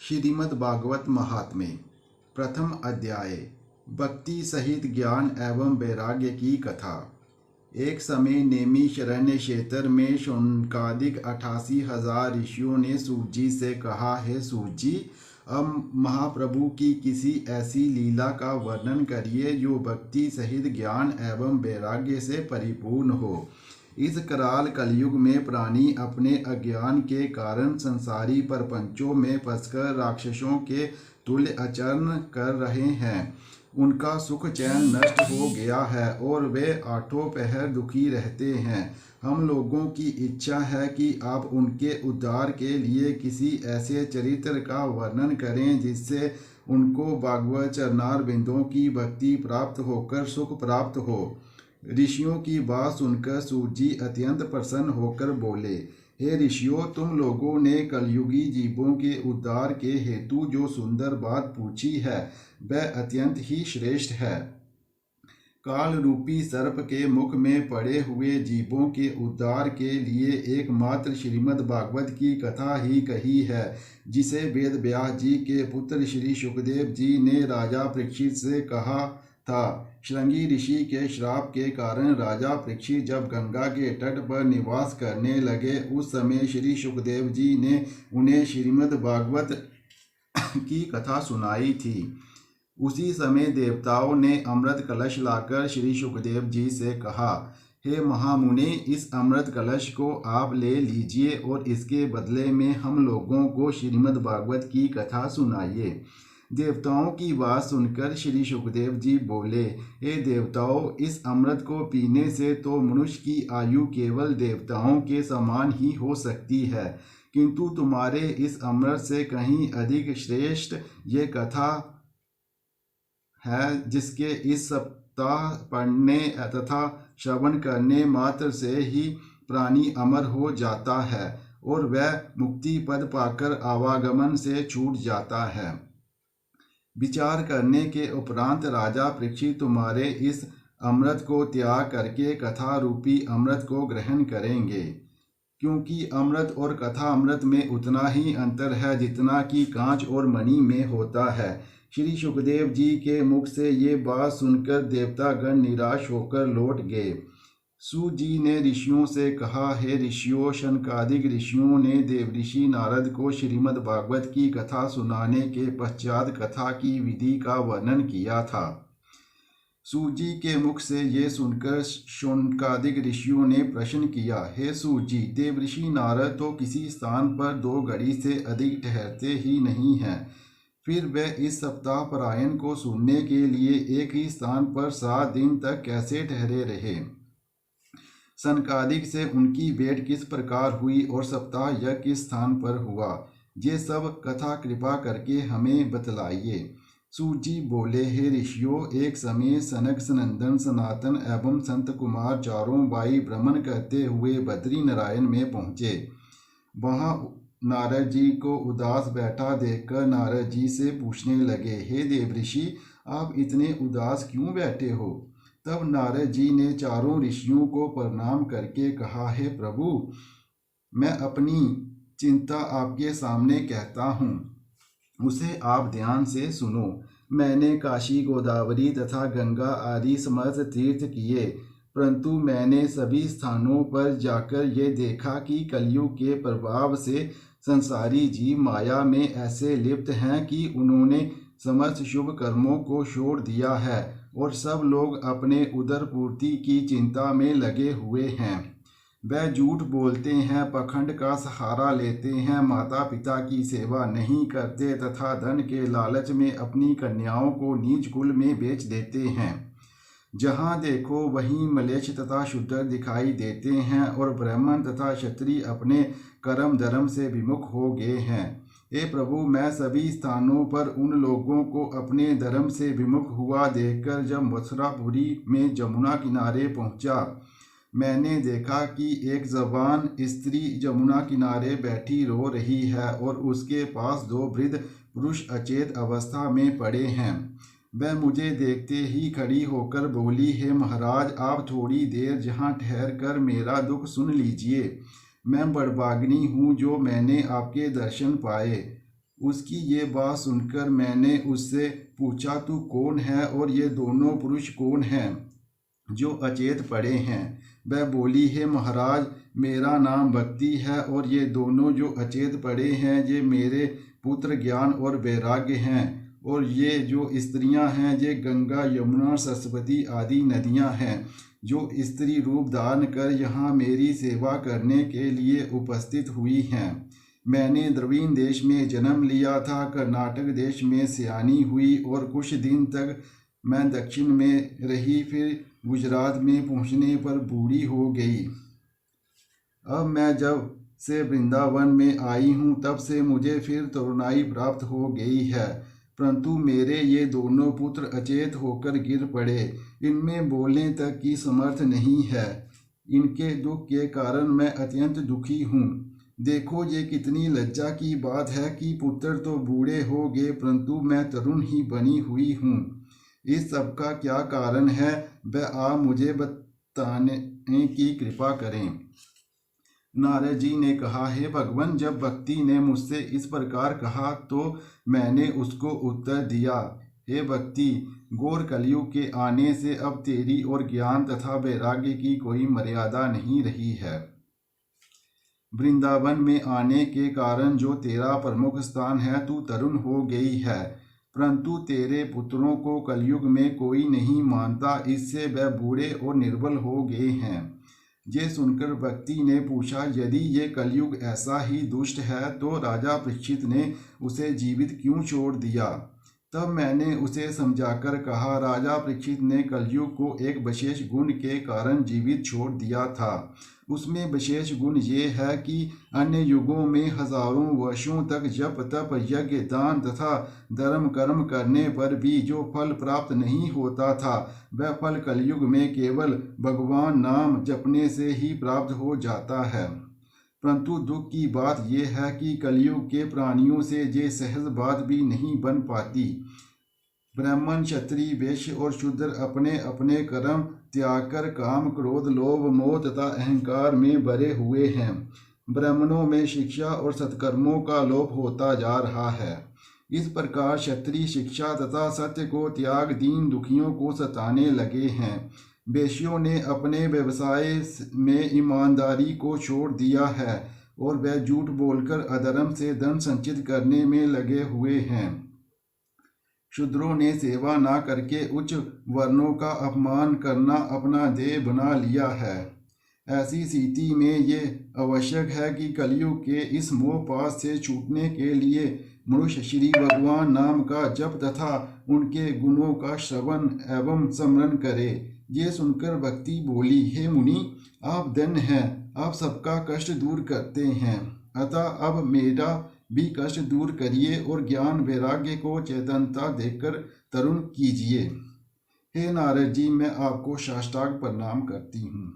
श्रीमद् भागवत महात्म्य प्रथम अध्याय भक्ति सहित ज्ञान एवं वैराग्य की कथा। एक समय नेमी शरण्य क्षेत्र में शौनकादिक 88,000 ऋषियों ने सूत जी से कहा, हे सूत जी, अब महाप्रभु की किसी ऐसी लीला का वर्णन करिए जो भक्ति सहित ज्ञान एवं वैराग्य से परिपूर्ण हो। इस कराल कलयुग में प्राणी अपने अज्ञान के कारण संसारी प्रपंचों में फंसकर राक्षसों के तुल्य आचरण कर रहे हैं। उनका सुख चैन नष्ट हो गया है और वे आठों पहर दुखी रहते हैं। हम लोगों की इच्छा है कि आप उनके उद्धार के लिए किसी ऐसे चरित्र का वर्णन करें जिससे उनको भागवत चरणार बिंदों की भक्ति प्राप्त होकर सुख प्राप्त हो। ऋषियों की बात सुनकर सूत जी अत्यंत प्रसन्न होकर बोले, हे ऋषियों, तुम लोगों ने कलयुगी जीवों के उद्धार के हेतु जो सुंदर बात पूछी है वह अत्यंत ही श्रेष्ठ है। काल रूपी सर्प के मुख में पड़े हुए जीवों के उद्धार के लिए एकमात्र श्रीमद् भागवत की कथा ही कही है, जिसे वेद व्यास जी के पुत्र श्री सुखदेव जी ने राजा परीक्षित से कहा था। श्रृंगी ऋषि के श्राप के कारण राजा परीक्षित जब गंगा के तट पर निवास करने लगे, उस समय श्री सुखदेव जी ने उन्हें श्रीमद् भागवत की कथा सुनाई थी। उसी समय देवताओं ने अमृत कलश लाकर श्री सुखदेव जी से कहा, हे महामुनि, इस अमृत कलश को आप ले लीजिए और इसके बदले में हम लोगों को श्रीमद् भागवत की कथा सुनाइए। देवताओं की बात सुनकर श्री सुखदेव जी बोले, हे देवताओं, इस अमृत को पीने से तो मनुष्य की आयु केवल देवताओं के समान ही हो सकती है, किंतु तुम्हारे इस अमृत से कहीं अधिक श्रेष्ठ ये कथा है, जिसके इस सप्ताह पढ़ने तथा श्रवण करने मात्र से ही प्राणी अमर हो जाता है और वह मुक्ति पद पाकर आवागमन से छूट जाता है। विचार करने के उपरांत राजा परीक्षित तुम्हारे इस अमृत को त्याग करके कथा रूपी अमृत को ग्रहण करेंगे, क्योंकि अमृत और कथा अमृत में उतना ही अंतर है जितना कि कांच और मणि में होता है। श्री सुखदेव जी के मुख से ये बात सुनकर देवतागण निराश होकर लौट गए। सूत जी ने ऋषियों से कहा, हे ऋषियों, शनकादिक ऋषियों ने देवऋषि नारद को श्रीमद् भागवत की कथा सुनाने के पश्चात कथा की विधि का वर्णन किया था। सूत जी के मुख से ये सुनकर शौनकादिक ऋषियों ने प्रश्न किया, हे सूत जी, देवऋषि नारद तो किसी स्थान पर 2 घड़ी से अधिक ठहरते ही नहीं हैं, फिर वे इस सप्ताह परायण को सुनने के लिए एक ही स्थान पर 7 दिन तक कैसे ठहरे रहे? सनकादिक से उनकी भेंट किस प्रकार हुई और सप्ताह यज्ञ किस स्थान पर हुआ, ये सब कथा कृपा करके हमें बतलाइए। सूत जी बोले, हे ऋषियों, एक समय सनक, सनंदन, सनातन एवं संत कुमार चारों भाई भ्रमण करते हुए बद्री नारायण में पहुँचे। वहाँ नारद जी को उदास बैठा देखकर नारद जी से पूछने लगे, हे देवऋषि, आप इतने उदास क्यों बैठे हो? तब नारद जी ने चारों ऋषियों को प्रणाम करके कहा, हे प्रभु, मैं अपनी चिंता आपके सामने कहता हूँ, उसे आप ध्यान से सुनो। मैंने काशी, गोदावरी तथा गंगा आदि समस्त तीर्थ किए, परंतु मैंने सभी स्थानों पर जाकर ये देखा कि कलयुग के प्रभाव से संसारी जीव माया में ऐसे लिप्त हैं कि उन्होंने समस्त शुभ कर्मों को छोड़ दिया है और सब लोग अपने उदर पूर्ति की चिंता में लगे हुए हैं। वह झूठ बोलते हैं, पखंड का सहारा लेते हैं, माता पिता की सेवा नहीं करते तथा धन के लालच में अपनी कन्याओं को नीच कुल में बेच देते हैं। जहाँ देखो वहीं मलेच्छ तथा शूद्र दिखाई देते हैं और ब्राह्मण तथा क्षत्रिय अपने कर्म धर्म से विमुख हो गए हैं। हे प्रभु, मैं सभी स्थानों पर उन लोगों को अपने धर्म से विमुख हुआ देखकर जब मथुरापुरी में जमुना किनारे पहुंचा, मैंने देखा कि एक जवान स्त्री जमुना किनारे बैठी रो रही है और उसके पास 2 वृद्ध पुरुष अचेत अवस्था में पड़े हैं। वह मुझे देखते ही खड़ी होकर बोली, हे महाराज, आप थोड़ी देर जहाँ ठहर कर मेरा दुख सुन लीजिए। मैं बड़भागिनी हूँ जो मैंने आपके दर्शन पाए। उसकी ये बात सुनकर मैंने उससे पूछा, तू कौन है और ये दोनों पुरुष कौन हैं जो अचेत पड़े हैं? वह बोली, है महाराज, मेरा नाम भक्ति है और ये दोनों जो अचेत पड़े हैं ये मेरे पुत्र ज्ञान और वैराग्य हैं। और ये जो स्त्रियां हैं ये गंगा, यमुना, सरस्वती आदि नदियां हैं जो स्त्री रूप धारण कर यहाँ मेरी सेवा करने के लिए उपस्थित हुई हैं। मैंने द्रविड़ देश में जन्म लिया था, कर्नाटक देश में सयानी हुई और कुछ दिन तक मैं दक्षिण में रही, फिर गुजरात में पहुँचने पर बूढ़ी हो गई। अब मैं जब से वृंदावन में आई हूँ तब से मुझे फिर तरुणाई प्राप्त हो गई है, परंतु मेरे ये दोनों पुत्र अचेत होकर गिर पड़े। इनमें बोलने तक की समर्थ नहीं है। इनके दुख के कारण मैं अत्यंत दुखी हूँ। देखो, ये कितनी लज्जा की बात है कि पुत्र तो बूढ़े हो गए परंतु मैं तरुण ही बनी हुई हूँ। इस सब का क्या कारण है, वह आप मुझे बताने की कृपा करें। नारद जी ने कहा, हे भगवान, जब भक्ति ने मुझसे इस प्रकार कहा तो मैंने उसको उत्तर दिया, हे भक्ति, घोर कलयुग के आने से अब तेरी और ज्ञान तथा वैराग्य की कोई मर्यादा नहीं रही है। वृंदावन में आने के कारण जो तेरा प्रमुख स्थान है, तू तरुण हो गई है, परंतु तेरे पुत्रों को कलयुग में कोई नहीं मानता, इससे वह बूढ़े और निर्बल हो गए हैं। ये सुनकर भक्ति ने पूछा, यदि ये कलयुग ऐसा ही दुष्ट है तो राजा परीक्षित ने उसे जीवित क्यों छोड़ दिया? तब मैंने उसे समझाकर कहा, राजा परीक्षित ने कलयुग को एक विशेष गुण के कारण जीवित छोड़ दिया था। उसमें विशेष गुण ये है कि अन्य युगों में हजारों वर्षों तक जप तप यज्ञ दान तथा धर्म कर्म करने पर भी जो फल प्राप्त नहीं होता था वह फल कलयुग में केवल भगवान नाम जपने से ही प्राप्त हो जाता है। परंतु दुख की बात यह है कि कलयुग के प्राणियों से ये सहज बात भी नहीं बन पाती। ब्राह्मण, क्षत्रिय, वैश्य और शूद्र अपने अपने कर्म त्याग कर काम, क्रोध, लोभ, मोह तथा अहंकार में भरे हुए हैं। ब्राह्मणों में शिक्षा और सत्कर्मों का लोप होता जा रहा है। इस प्रकार क्षत्रिय शिक्षा तथा सत्य को त्याग दीन दुखियों को सताने लगे हैं। वैश्यों ने अपने व्यवसाय में ईमानदारी को छोड़ दिया है और वह झूठ बोलकर अधर्म से धन संचित करने में लगे हुए हैं। शूद्रों ने सेवा ना करके उच्च वर्णों का अपमान करना अपना ध्येय बना लिया है। ऐसी स्थिति में ये आवश्यक है कि कलयुग के इस मोह पाश से छूटने के लिए मनुष्य श्री भगवान नाम का जप तथा उनके गुणों का श्रवण एवं स्मरण करे। ये सुनकर भक्ति बोली, हे मुनि, आप धन्य हैं, आप सबका कष्ट दूर करते हैं, अतः अब मेरा भी कष्ट दूर करिए और ज्ञान वैराग्य को चेतनता देकर तरुण कीजिए। हे नारद जी, मैं आपको साष्टांग प्रणाम करती हूँ।